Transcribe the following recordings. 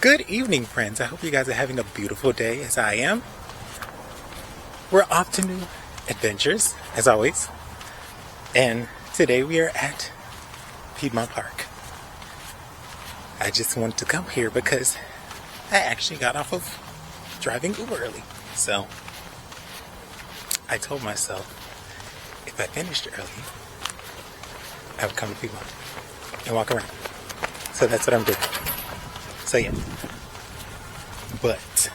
Good evening, friends. I hope you guys are having a beautiful day as I am. We're off to new adventures, as always. And today we are at Piedmont Park. I just wanted to come here because I actually got off of driving Uber early. So I told myself if I finished early, I would come to Piedmont and walk around. So that's what I'm doing. So yeah. But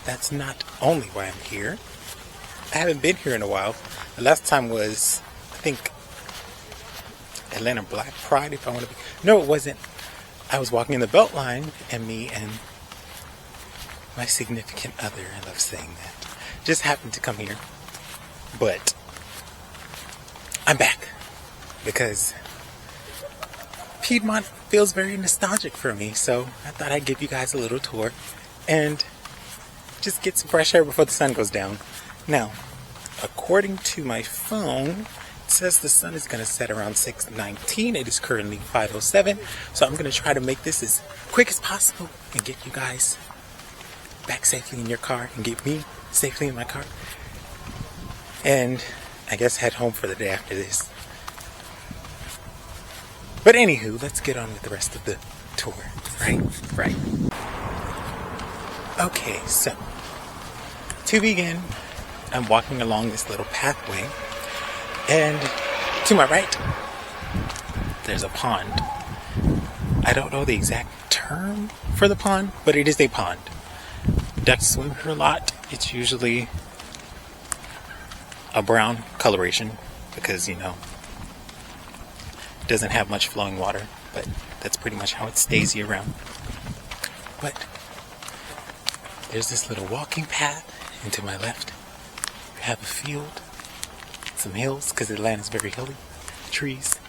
that's not only why I'm here. I haven't been here in a while. The last time was, I think, Atlanta Black Pride, if I want to be. No, it wasn't. I was walking in the Beltline, and me and my significant other, I love saying that, just happened to come here. But I'm back because Piedmont feels very nostalgic for me, so I thought I'd give you guys a little tour and just get some fresh air before the sun goes down. Now, according to my phone, it says the sun is going to set around 6:19. It is currently 5:07, so I'm going to try to make this as quick as possible and get you guys back safely in your car and get me safely in my car. And I guess head home for the day after this. But anywho, let's get on with the rest of the tour. Right. Okay, so to begin, I'm walking along this little pathway, and to my right, there's a pond. I don't know the exact term for the pond, but it is a pond. Ducks swim here a lot. It's usually a brown coloration because, you know, doesn't have much flowing water, but that's pretty much how it stays year round. But there's this little walking path, and to my left we have a field, some hills because Atlanta's very hilly, trees,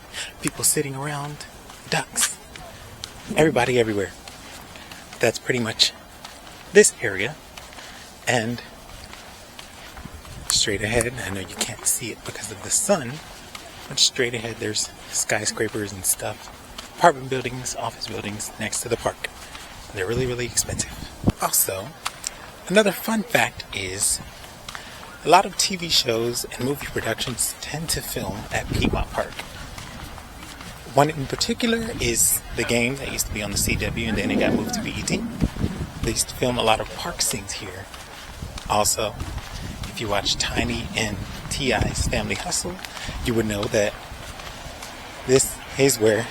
people sitting around, ducks, everybody everywhere. That's pretty much this area. And straight ahead, I know you can't see it because of the sun, but straight ahead there's skyscrapers and stuff, apartment buildings, office buildings next to the park. They're really, really expensive. Also, another fun fact is a lot of TV shows and movie productions tend to film at Piedmont Park. One in particular is The Game that used to be on the CW and then it got moved to BET. They used to film a lot of park scenes here. Also, if you watch Tiny and T.I.'s Family Hustle, you would know that this is where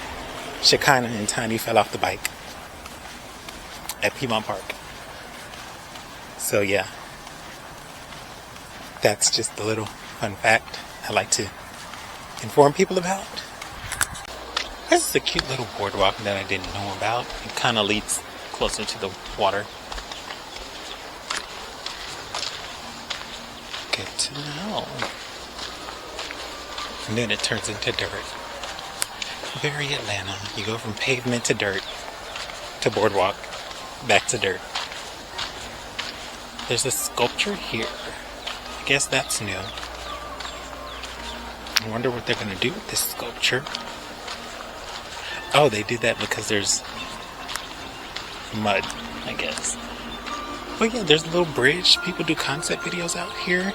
Shekinah and Tiny fell off the bike at Piedmont Park. So yeah, that's just a little fun fact I like to inform people about. This is a cute little boardwalk that I didn't know about. It kind of leads closer to the water. Good to know. And then it turns into dirt. Very Atlanta. You go from pavement to dirt, to boardwalk, back to dirt. There's a sculpture here. I guess that's new. I wonder what they're going to do with this sculpture. Oh, they did that because there's mud, I guess. But yeah, there's a little bridge. People do concept videos out here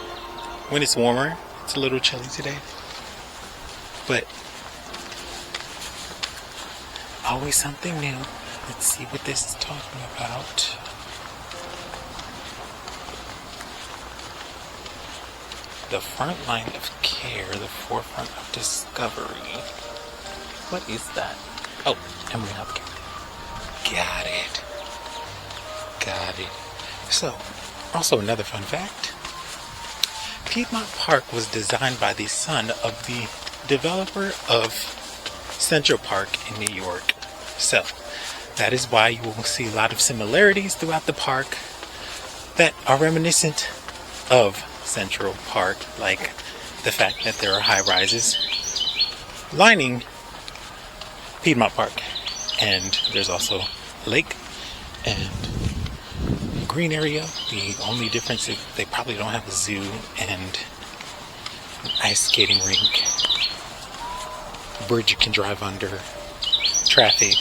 when it's warmer. It's a little chilly today. But always something new. Let's see what this is talking about. The front line of care, the forefront of discovery. What is that? Oh, Emory Healthcare. Got it. So, also another fun fact. Piedmont Park was designed by the son of the developer of Central Park in New York. So, that is why you will see a lot of similarities throughout the park that are reminiscent of Central Park, like the fact that there are high rises lining Piedmont Park, and there's also a lake and a green area. The only difference is they probably don't have a zoo and an ice skating rink, a bridge you can drive under, traffic,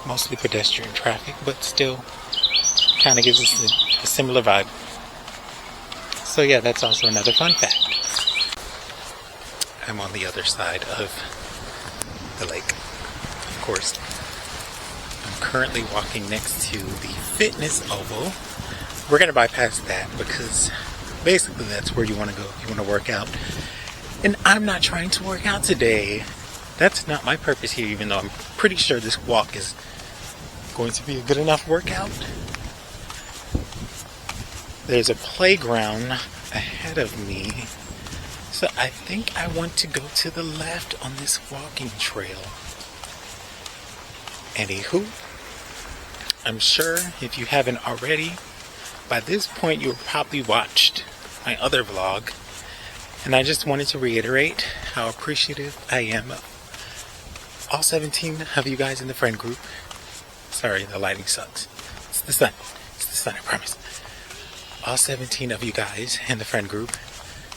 Mostly pedestrian traffic, but still kind of gives us a similar vibe. So yeah, that's also another fun fact. I'm on the other side of the lake, of course. I'm currently walking next to the fitness oval. We're going to bypass that because basically that's where you want to go if you want to work out. And I'm not trying to work out today. That's not my purpose here, even though I'm pretty sure this walk is going to be a good enough workout. There's a playground ahead of me, so I think I want to go to the left on this walking trail. Anywho, I'm sure if you haven't already, by this point you've probably watched my other vlog, and I just wanted to reiterate how appreciative I am of all 17 of you guys in the friend group. Sorry, the lighting sucks. It's the sun. It's the sun, I promise. All 17 of you guys in the friend group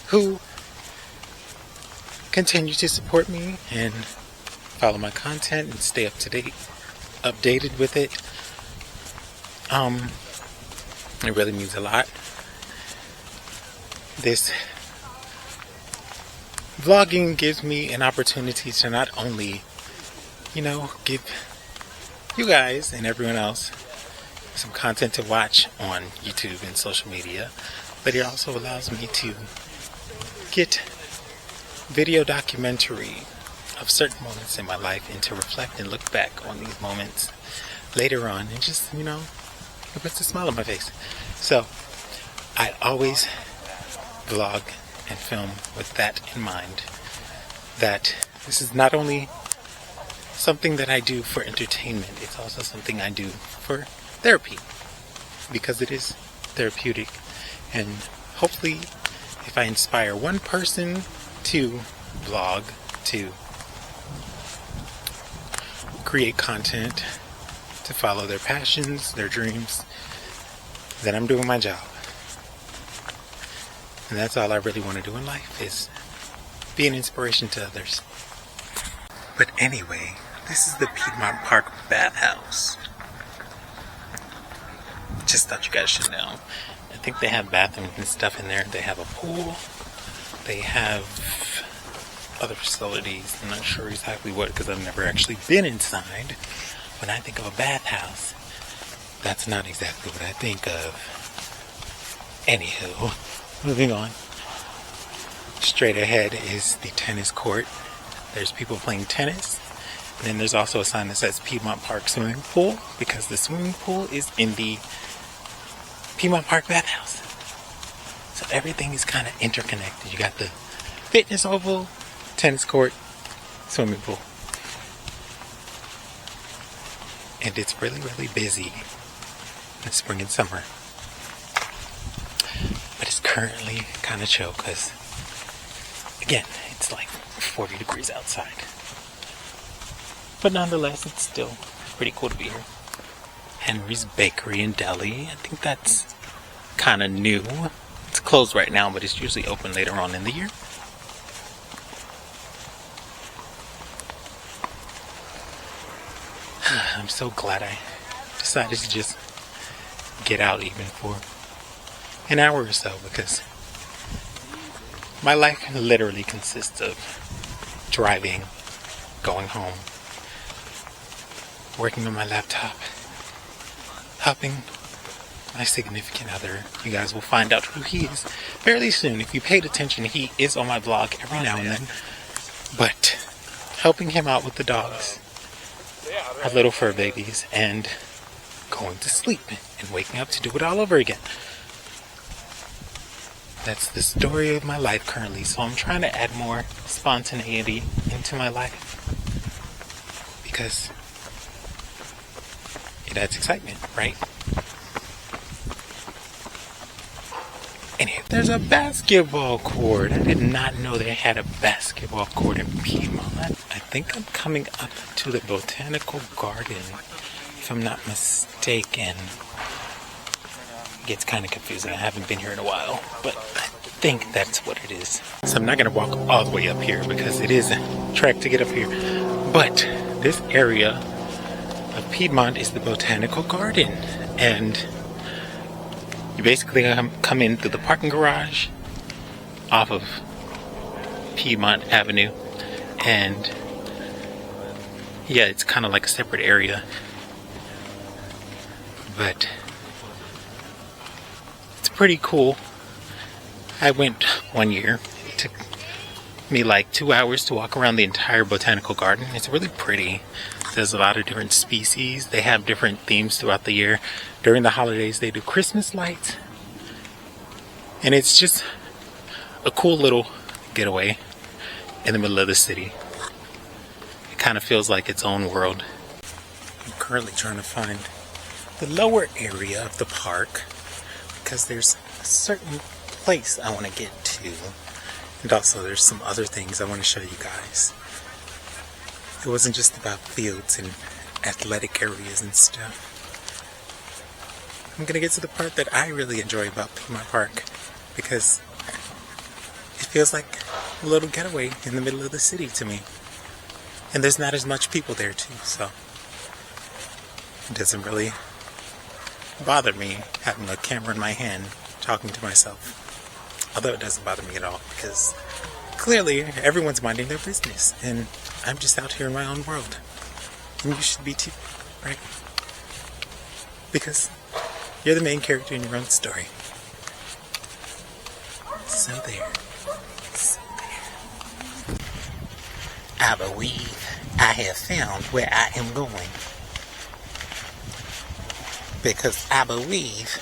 who continue to support me and follow my content and stay updated with it. It really means a lot. This vlogging gives me an opportunity to not only, give you guys and everyone else some content to watch on YouTube and social media, but it also allows me to get video documentary of certain moments in my life and to reflect and look back on these moments later on, and just, it puts a smile on my face. So I always vlog and film with that in mind, that this is not only something that I do for entertainment, it's also something I do for therapy, because it is therapeutic. And hopefully if I inspire one person to vlog, to create content, to follow their passions, their dreams, then I'm doing my job. And that's all I really want to do in life, is be an inspiration to others. But anyway, this is the Piedmont Park bathhouse. Just thought you guys should know. I think they have bathrooms and stuff in there. They have a pool. They have other facilities. I'm not sure exactly what, because I've never actually been inside. When I think of a bathhouse, that's not exactly what I think of. Anywho, moving on. Straight ahead is the tennis court. There's people playing tennis. And then there's also a sign that says Piedmont Park swimming pool, because the swimming pool is in the Piedmont Park bathhouse. So everything is kind of interconnected. You got the fitness oval, tennis court, swimming pool. And it's really, really busy in the spring and summer. But it's currently kind of chill because, again, it's like 40 degrees outside. But nonetheless, it's still pretty cool to be here. Henry's Bakery and Deli. I think that's kind of new. It's closed right now, but it's usually open later on in the year. I'm so glad I decided to just get out even for an hour or so, because my life literally consists of driving, going home, working on my laptop, helping my significant other. You guys will find out who he is fairly soon. If you paid attention, he is on my vlog every now and then. But helping him out with the dogs, our little fur babies, and going to sleep and waking up to do it all over again. That's the story of my life currently. So I'm trying to add more spontaneity into my life, because it adds excitement, right? Anyway, there's a basketball court. I did not know they had a basketball court in Piedmont. I think I'm coming up to the botanical garden, if I'm not mistaken. It gets kind of confusing. I haven't been here in a while, but I think that's what it is. So I'm not going to walk all the way up here because it is a trek to get up here. But this area of Piedmont is the botanical garden, and you basically come in through the parking garage off of Piedmont Avenue, and yeah, it's kind of like a separate area, but it's pretty cool. I went one year. It took me like 2 hours to walk around the entire botanical garden. It's really pretty. There's a lot of different species. They have different themes throughout the year. During the holidays, they do Christmas lights, and it's just a cool little getaway in the middle of the city. It kind of feels like its own world. I'm currently trying to find the lower area of the park because there's a certain place I want to get to, and also there's some other things I want to show you guys. It wasn't just about fields and athletic areas and stuff. I'm gonna get to the part that I really enjoy about Piedmont Park, because it feels like a little getaway in the middle of the city to me. And there's not as much people there too, so it doesn't really bother me having a camera in my hand talking to myself. Although it doesn't bother me at all, because clearly everyone's minding their business and I'm just out here in my own world. And you should be too, right? Because you're the main character in your own story. So there. I believe I have found where I am going. Because I believe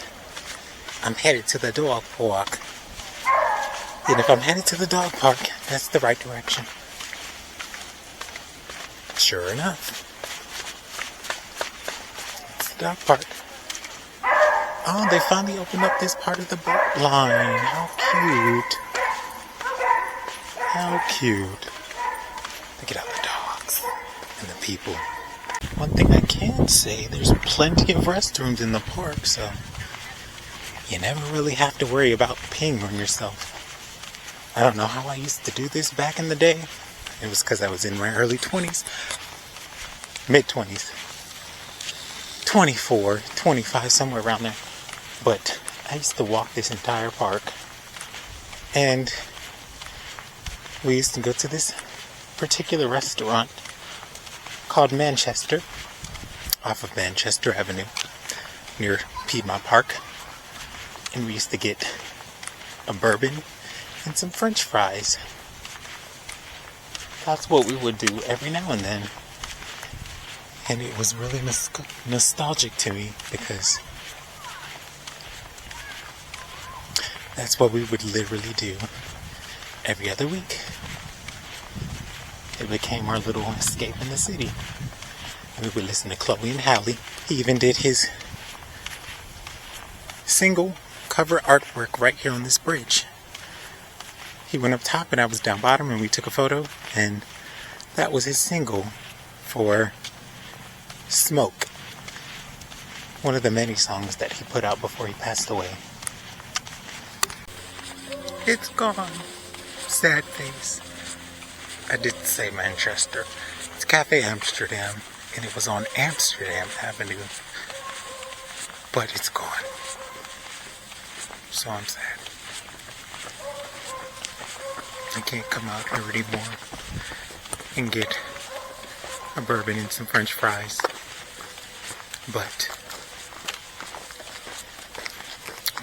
I'm headed to the dog park. And if I'm headed to the dog park, that's the right direction. Sure enough. It's the dog park. Oh, they finally opened up this part of the boat line. How cute. How cute. Look at all the dogs and the people. One thing I can say, there's plenty of restrooms in the park, so you never really have to worry about peeing on yourself. I don't know how I used to do this back in the day. It was because I was in my early 20s, mid-20s, 24, 25, somewhere around there. But I used to walk this entire park, and we used to go to this particular restaurant called Manchester, off of Manchester Avenue, near Piedmont Park. And we used to get a bourbon and some French fries. That's what we would do every now and then. And it was really nostalgic to me, because that's what we would literally do every other week. It became our little escape in the city. And we would listen to Chloe and Halle. He even did his single cover artwork right here on this bridge. He went up top and I was down bottom, and we took a photo, and that was his single for Smoke. One of the many songs that he put out before he passed away. It's gone. Sad face. I didn't say Manchester. It's Cafe Amsterdam, and it was on Amsterdam Avenue. But it's gone. So I'm sad. I can't come out here anymore and get a bourbon and some French fries. But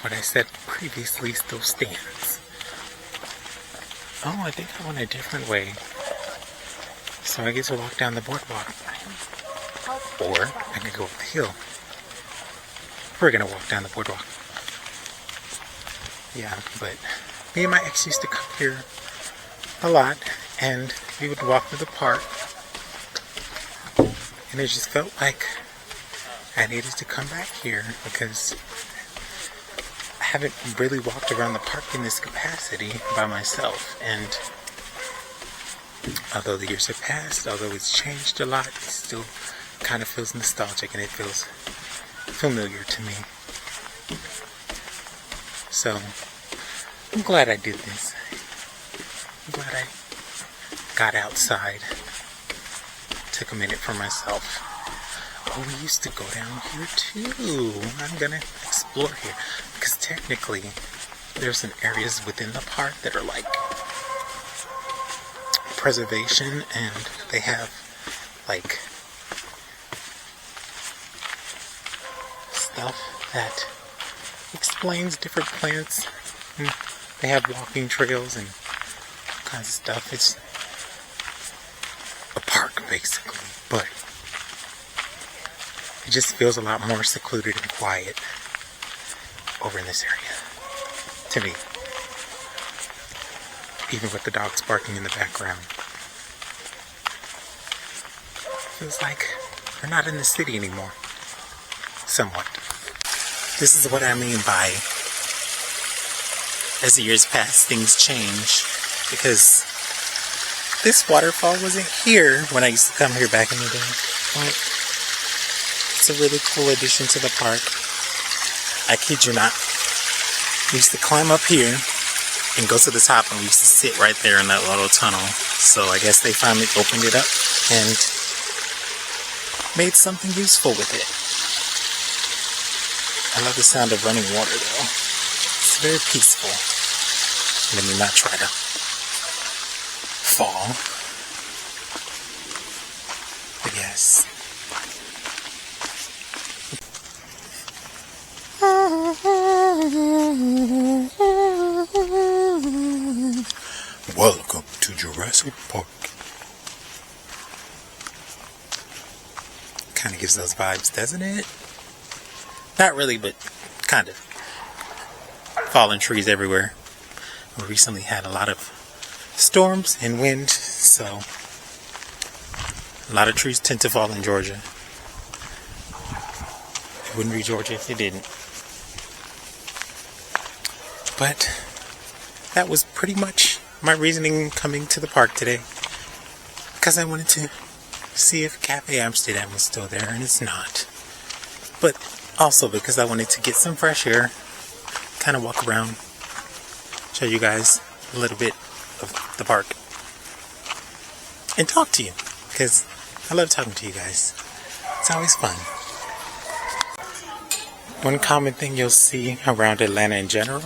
what I said previously still stands. Oh, I think I went a different way. So I get to walk down the boardwalk. Or I can go up the hill. We're gonna walk down the boardwalk. Yeah, but me and my ex used to come here a lot, and we would walk through the park, and it just felt like I needed to come back here, because I haven't really walked around the park in this capacity by myself. And although the years have passed, although it's changed a lot, it still kind of feels nostalgic, and it feels familiar to me. So I'm glad I did this. I'm glad I got outside, took a minute for myself, Oh, we used to go down here too. I'm gonna explore here because technically there's some areas within the park that are like preservation, and they have like stuff that explains different plants. And they have walking trails and all kinds of stuff. It's a park basically, but it just feels a lot more secluded and quiet over in this area, to me. Even with the dogs barking in the background. Feels like we're not in the city anymore. Somewhat. This is what I mean by, as the years pass, things change. Because this waterfall wasn't here when I used to come here back in the day. But it's a really cool addition to the park. I kid you not. We used to climb up here and go to the top, and we used to sit right there in that little tunnel. So I guess they finally opened it up and made something useful with it. I love the sound of running water though. It's very peaceful. Let me not try to fall. But yes. Welcome to Jurassic Park. Kind of gives those vibes, doesn't it? Not really, but kind of. Fallen trees everywhere. We recently had a lot of storms and wind, so a lot of trees tend to fall in Georgia. It wouldn't be Georgia if it didn't. But that was pretty much my reasoning coming to the park today. Because I wanted to see if Cafe Amsterdam was still there, and it's not. But also because I wanted to get some fresh air, kind of walk around, show you guys a little bit of the park, and talk to you, because I love talking to you guys. It's always fun. One common thing you'll see around Atlanta in general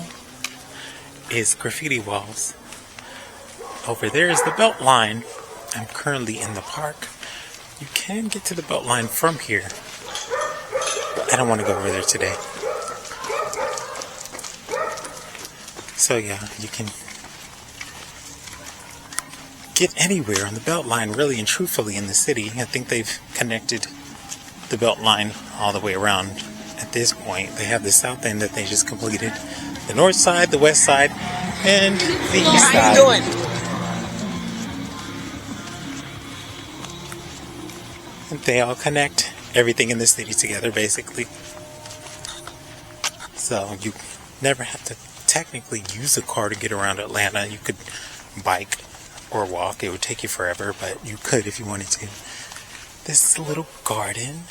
is graffiti walls. Over there is the belt line. I'm currently in the park. You can get to the belt line from here. I don't want to go over there today. So yeah, you can get anywhere on the belt line, really and truthfully, in the city. I think they've connected the belt line all the way around at this point. They have the south end that they just completed, the north side, the west side, and the east side. How you doing? They all connect everything in the city together, basically. So you never have to technically use a car to get around Atlanta. You could bike or walk. It would take you forever, but you could if you wanted to. This little garden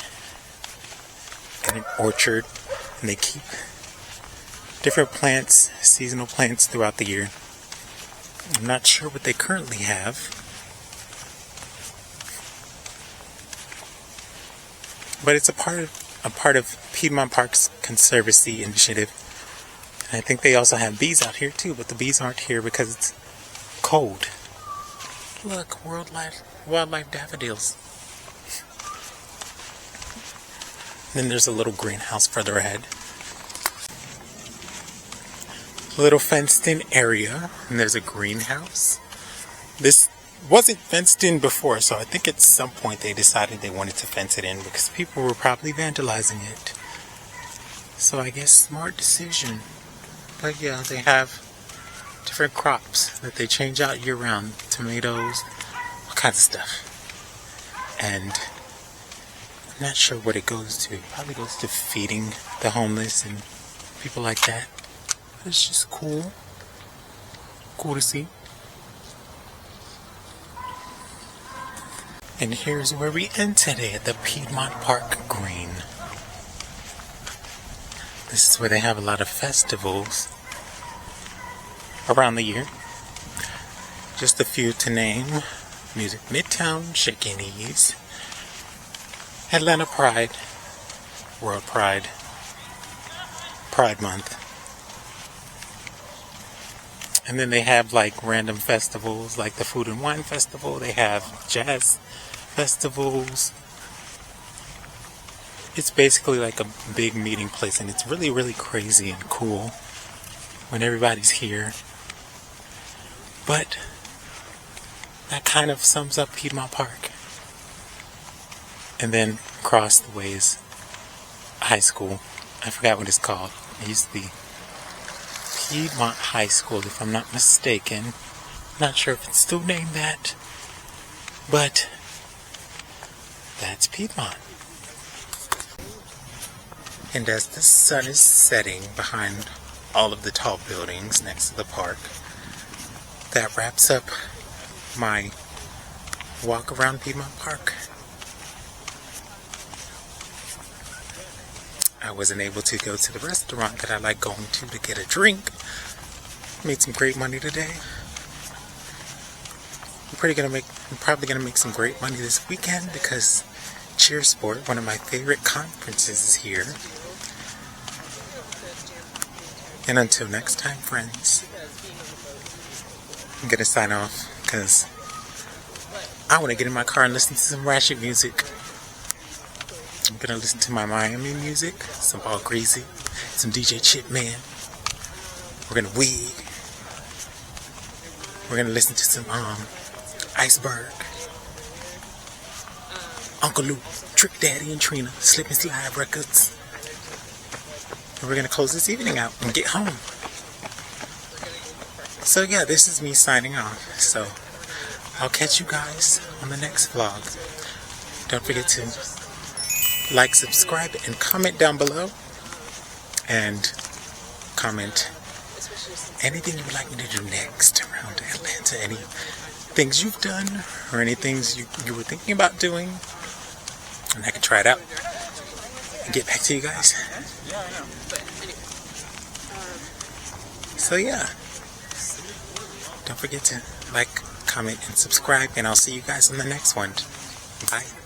and an orchard, and they keep different plants, seasonal plants throughout the year. I'm not sure what they currently have, but it's a part of Piedmont Park's Conservancy initiative. And I think they also have bees out here too, but the bees aren't here because it's cold. Look, wildlife daffodils. Then there's a little greenhouse further ahead. A little fenced in area, and there's a greenhouse. This wasn't fenced in before, so I think at some point they decided they wanted to fence it in because people were probably vandalizing it. So I guess smart decision. But yeah, they have different crops that they change out year round. Tomatoes, all kinds of stuff. And I'm not sure what it goes to. It probably goes to feeding the homeless and people like that. But it's just cool. Cool to see. And here's where we end today at the Piedmont Park Green. This is where they have a lot of festivals around the year. Just a few to name. Music Midtown, Shaking Knees, Atlanta Pride, World Pride, Pride Month. And then they have like random festivals, like the Food and Wine Festival. They have jazz festivals. It's basically like a big meeting place, and it's really, really crazy and cool when everybody's here. But that kind of sums up Piedmont Park. And then across the way is high school. I forgot what it's called. It used to be Piedmont High School, if I'm not mistaken. Not sure if it's still named that, but that's Piedmont. And as the sun is setting behind all of the tall buildings next to the park, that wraps up my walk around Piedmont Park. I wasn't able to go to the restaurant that I like going to get a drink. Made some great money today. I'm probably gonna make some great money this weekend because Cheersport, one of my favorite conferences, is here. And until next time, friends, I'm gonna sign off because I want to get in my car and listen to some ratchet music. I'm gonna listen to my Miami music, some Paul Greasy, some DJ Chipman. We're gonna weed. We're gonna listen to some Iceberg, Uncle Luke, Trick Daddy and Trina, Slip and Slide Records. And we're gonna close this evening out and get home. So yeah, this is me signing off. So I'll catch you guys on the next vlog. Don't forget to like, subscribe, and comment down below. And comment anything you would like me to do next around Atlanta. Any things you've done or any things you were thinking about doing. And I can try it out and get back to you guys. So yeah. Don't forget to like, comment, and subscribe. And I'll see you guys on the next one. Bye.